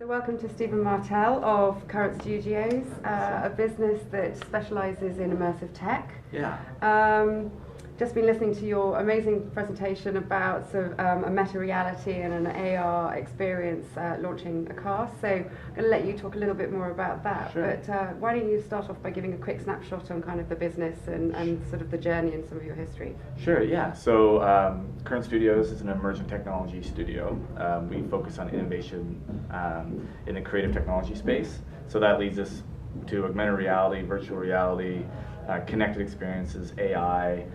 So welcome to Stephen Martell of Current Studios, a business that specialises in immersive tech. Yeah. Just been listening to your amazing presentation about sort of, a meta reality and an AR experience launching a car. So I'm going to let you talk a little bit more about that. Sure. But why don't you start off by giving a quick snapshot on kind of the business and sort of the journey and some of your history? Sure, yeah. So Current Studios is an emerging technology studio. We focus on innovation in the creative technology space. So that leads us to augmented reality, virtual reality, connected experiences, AI.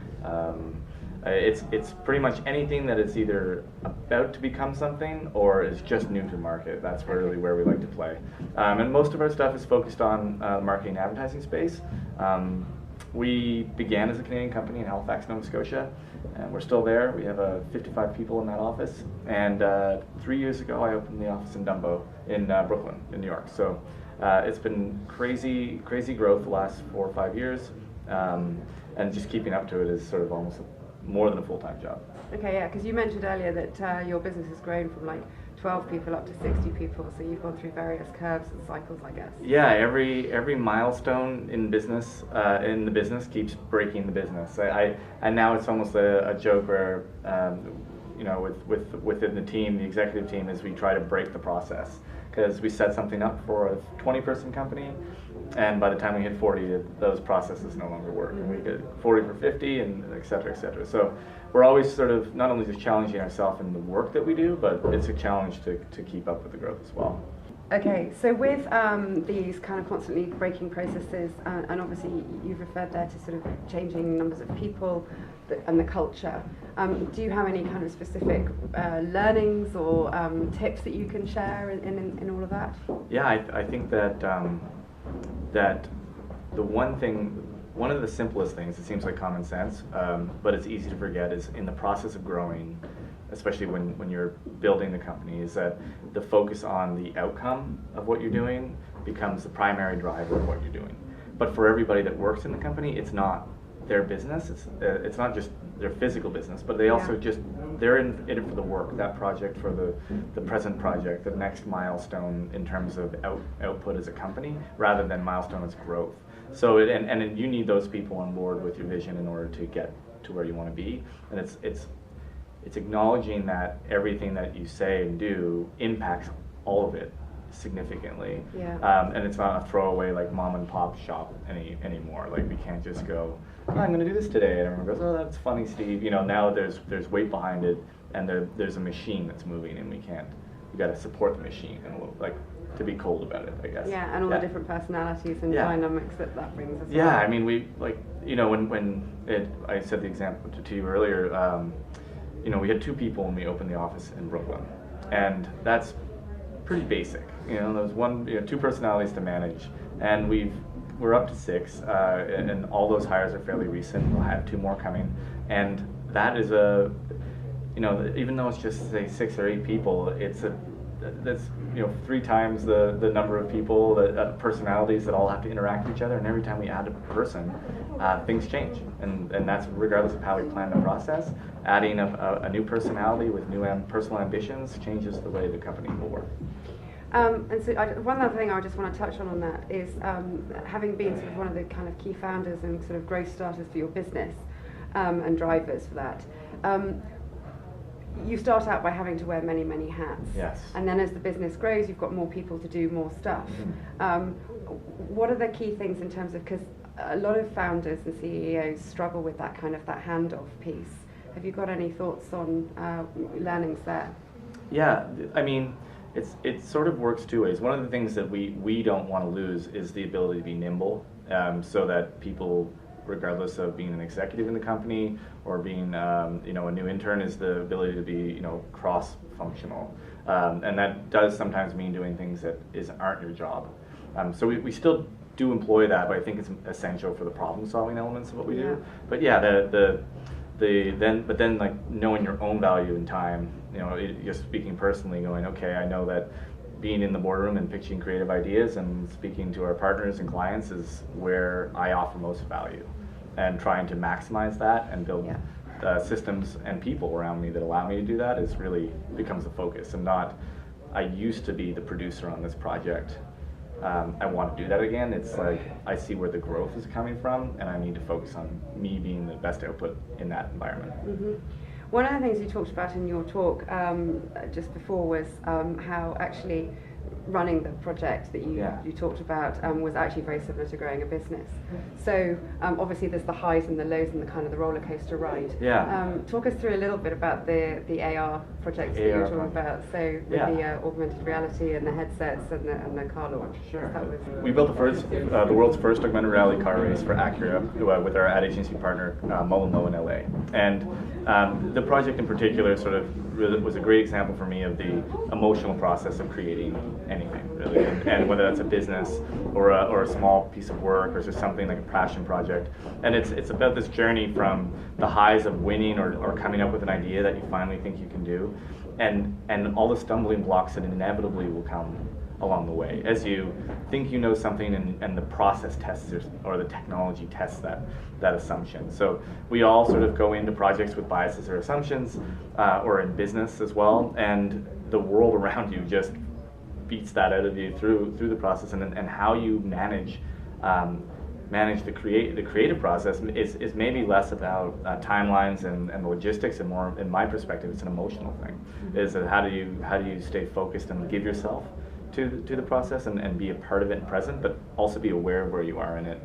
It's pretty much anything that is either about to become something or is just new to market. That's really where we like to play. And most of our stuff is focused on the marketing and advertising space. We began as a Canadian company in Halifax, Nova Scotia, and we're still there. We have 55 people in that office. And 3 years ago, I opened the office in Dumbo, in Brooklyn, in New York. So it's been crazy growth the last 4 or 5 years. And just keeping up to it is sort of almost more than a full-time job. Okay, yeah, because you mentioned earlier that your business has grown from like 12 people up to 60 people, so you've gone through various curves and cycles, I guess. Yeah, every milestone in business, in the business keeps breaking the business. And now it's almost a joke where, within the team, the executive team, is we try to break the process. Because we set something up for a 20-person company, and by the time we hit 40, those processes no longer work. And we get 40 for 50, and et cetera, et cetera. So we're always sort of not only just challenging ourselves in the work that we do, but it's a challenge to keep up with the growth as well. Okay, so with these kind of constantly breaking processes, and obviously you've referred there to sort of changing numbers of people and the culture, do you have any kind of specific learnings or tips that you can share in all of that? Yeah, I think that that the one of the simplest things, it seems like common sense, but it's easy to forget, is in the process of growing, especially when you're building the company, is that the focus on the outcome of what you're doing becomes the primary driver of what you're doing. But for everybody that works in the company, it's not their business, it's not just their physical business, but they also they're in it for the work, that project, for the present project, the next milestone in terms of output as a company, rather than milestone as growth. So and you need those people on board with your vision in order to get to where you want to be. And it's acknowledging that everything that you say and do impacts all of it significantly. Yeah. And it's not a throwaway like mom and pop shop anymore. Like we can't just go, oh, I'm going to do this today, and everyone goes, oh, that's funny, Steve. Now there's weight behind it, and there's a machine that's moving, and we got to support the machine and to be cold about it, I guess. Yeah, and all the different personalities and dynamics that brings us. Yeah, I mean, we I said the example to you earlier. We had 2 people when we opened the office in Brooklyn, and that's pretty basic. There's 2 personalities to manage, and we're up to 6, and all those hires are fairly recent. We'll have 2 more coming, and that is even though it's just say 6 or 8 people, that's 3 times the number of people, personalities that all have to interact with each other, and every time we add a person, things change, and that's regardless of how we plan the process. Adding a new personality with new personal ambitions changes the way the company will work. And so one other thing I just want to touch on that is having been sort of one of the kind of key founders and sort of growth starters for your business and drivers for that. You start out by having to wear many, many hats. Yes. And then as the business grows, you've got more people to do more stuff. What are the key things in terms of, because a lot of founders and CEOs struggle with that kind of that handoff piece. Have you got any thoughts on learnings there? Yeah, I mean, it sort of works 2 ways. One of the things that we don't want to lose is the ability to be nimble, so that people, regardless of being an executive in the company or being a new intern, is the ability to be cross-functional, and that does sometimes mean doing things that aren't your job. So we still do employ that, but I think it's essential for the problem-solving elements of what we do. But yeah, then like knowing your own value in time. Just speaking personally, going, okay, I know that being in the boardroom and pitching creative ideas and speaking to our partners and clients is where I offer most value, and trying to maximize that and build systems and people around me that allow me to do that really becomes the focus, and not I used to be the producer on this project. I want to do that again. It's like I see where the growth is coming from, and I need to focus on me being the best output in that environment. Mm-hmm. One of the things you talked about in your talk just before was how actually running the project that you talked about was actually very similar to growing a business. So obviously there's the highs and the lows and the kind of the roller coaster ride. Yeah. Talk us through a little bit about the AR projects that you were talking about. So with the augmented reality and the headsets and the car launch. Sure. We built the world's first augmented reality car race for Acura with our ad agency partner Mullen in LA. And the project in particular sort of really was a great example for me of the emotional process of creating anything, really, and whether that's a business or a small piece of work or just something like a passion project. And it's about this journey from the highs of winning or coming up with an idea that you finally think you can do, and all the stumbling blocks that inevitably will come along the way as you think you know something and the process tests or the technology tests that assumption. So we all sort of go into projects with biases or assumptions, or in business as well, and the world around you just beats that out of you through the process, and how you manage the creative process is maybe less about timelines and the logistics, and more, in my perspective, it's an emotional thing. Mm-hmm. Is that how do you stay focused and give yourself to the process and be a part of it and present, but also be aware of where you are in it.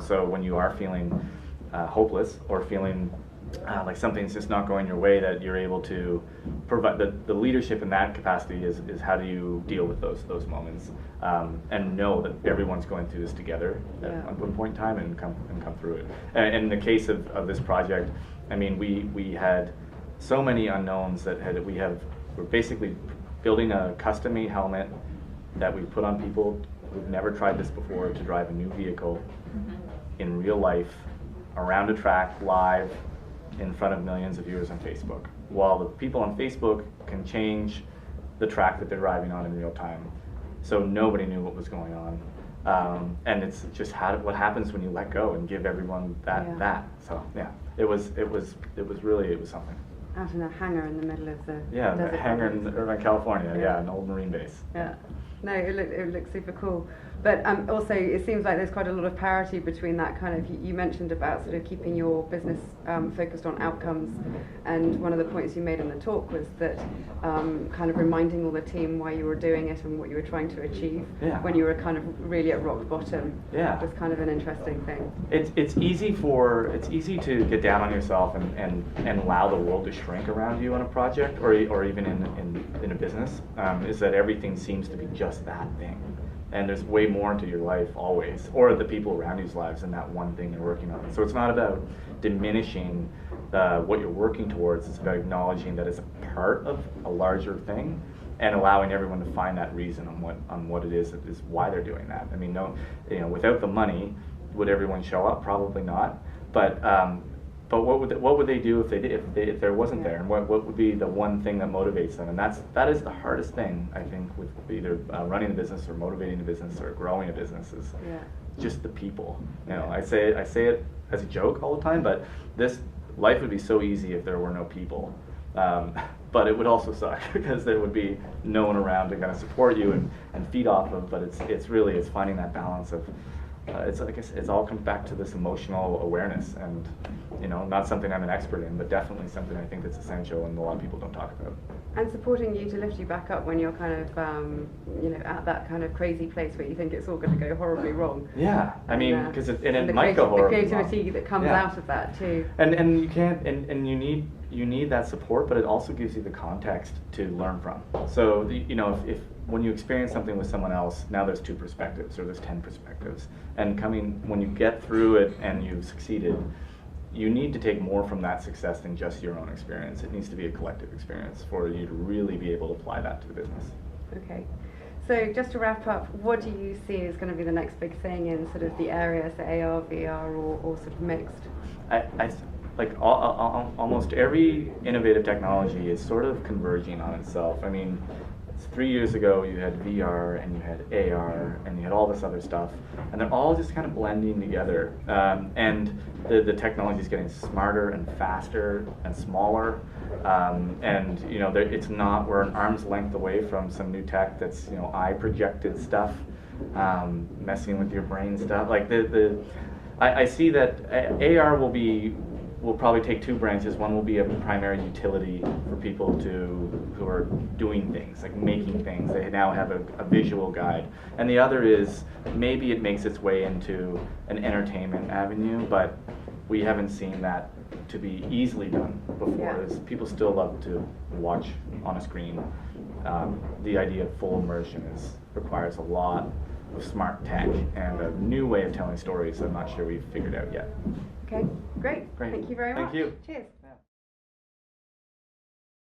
So when you are feeling hopeless or feeling like something's just not going your way, that you're able to provide the leadership in that capacity is how do you deal with those moments, and know that everyone's going through this together at one point in time and come through it. And in the case of this project, I mean, we had so many unknowns that we're basically building a custom-made helmet that we put on people who've never tried this before to drive a new vehicle in real life around a track live in front of millions of viewers on Facebook, while the people on Facebook can change the track that they're driving on in real time. So nobody knew what was going on, and it's just what happens when you let go and give everyone that. So it was something. Out in a hangar in the middle of the the hangar in Irvine, California. An old Marine base. Yeah. No, it looks super cool. But also, it seems like there's quite a lot of parity between that kind of, you mentioned about sort of keeping your business focused on outcomes, and one of the points you made in the talk was that kind of reminding all the team why you were doing it and what you were trying to achieve when you were kind of really at rock bottom. Was kind of an interesting thing. It's easy to get down on yourself and allow the world to shrink around you on a project or even in a business. Is that everything seems to be just that thing. And there's way more into your life always, or the people around you's lives, than that one thing you're working on. So it's not about diminishing what you're working towards. It's about acknowledging that it's a part of a larger thing, and allowing everyone to find that reason on what it is why they're doing that. I mean, without the money, would everyone show up? Probably not. But what would they do if there wasn't there, and what would be the one thing that motivates them? And that is the hardest thing, I think, with either running a business or motivating a business or growing a business, is just the people. I say it as a joke all the time, but this life would be so easy if there were no people. But it would also suck because there would be no one around to kind of support you and feed off of. But it's finding that balance of. It all comes back to this emotional awareness, and not something I'm an expert in, but definitely something I think that's essential and a lot of people don't talk about. And supporting you to lift you back up when you're kind of at that kind of crazy place where you think it's all going to go horribly wrong. Yeah, I mean, because it might go horribly wrong. The creativity that comes out of that too. And you can't, and you need that support, but it also gives you the context to learn from. So if when you experience something with someone else, now there's 2 perspectives, or there's 10 perspectives. And when you get through it and you've succeeded, you need to take more from that success than just your own experience. It needs to be a collective experience for you to really be able to apply that to the business. Okay. So just to wrap up, what do you see is going to be the next big thing in sort of the area, so AR, VR, or sort of mixed? Almost every innovative technology is sort of converging on itself. I mean, 3 years ago you had VR and you had AR and you had all this other stuff, and they're all just kind of blending together. And the technology is getting smarter and faster and smaller, and it's not, we're an arm's length away from some new tech that's eye projected stuff, messing with your brain stuff. Like I see that AR will probably take two branches. One will be a primary utility for people who are doing things, like making things. They now have a visual guide. And the other is maybe it makes its way into an entertainment avenue, but we haven't seen that to be easily done before. Is people still love to watch on a screen. The idea of full immersion requires a lot of smart tech and a new way of telling stories I'm not sure we've figured out yet. Okay, great. Great. Thank you very much. Thank you. Cheers.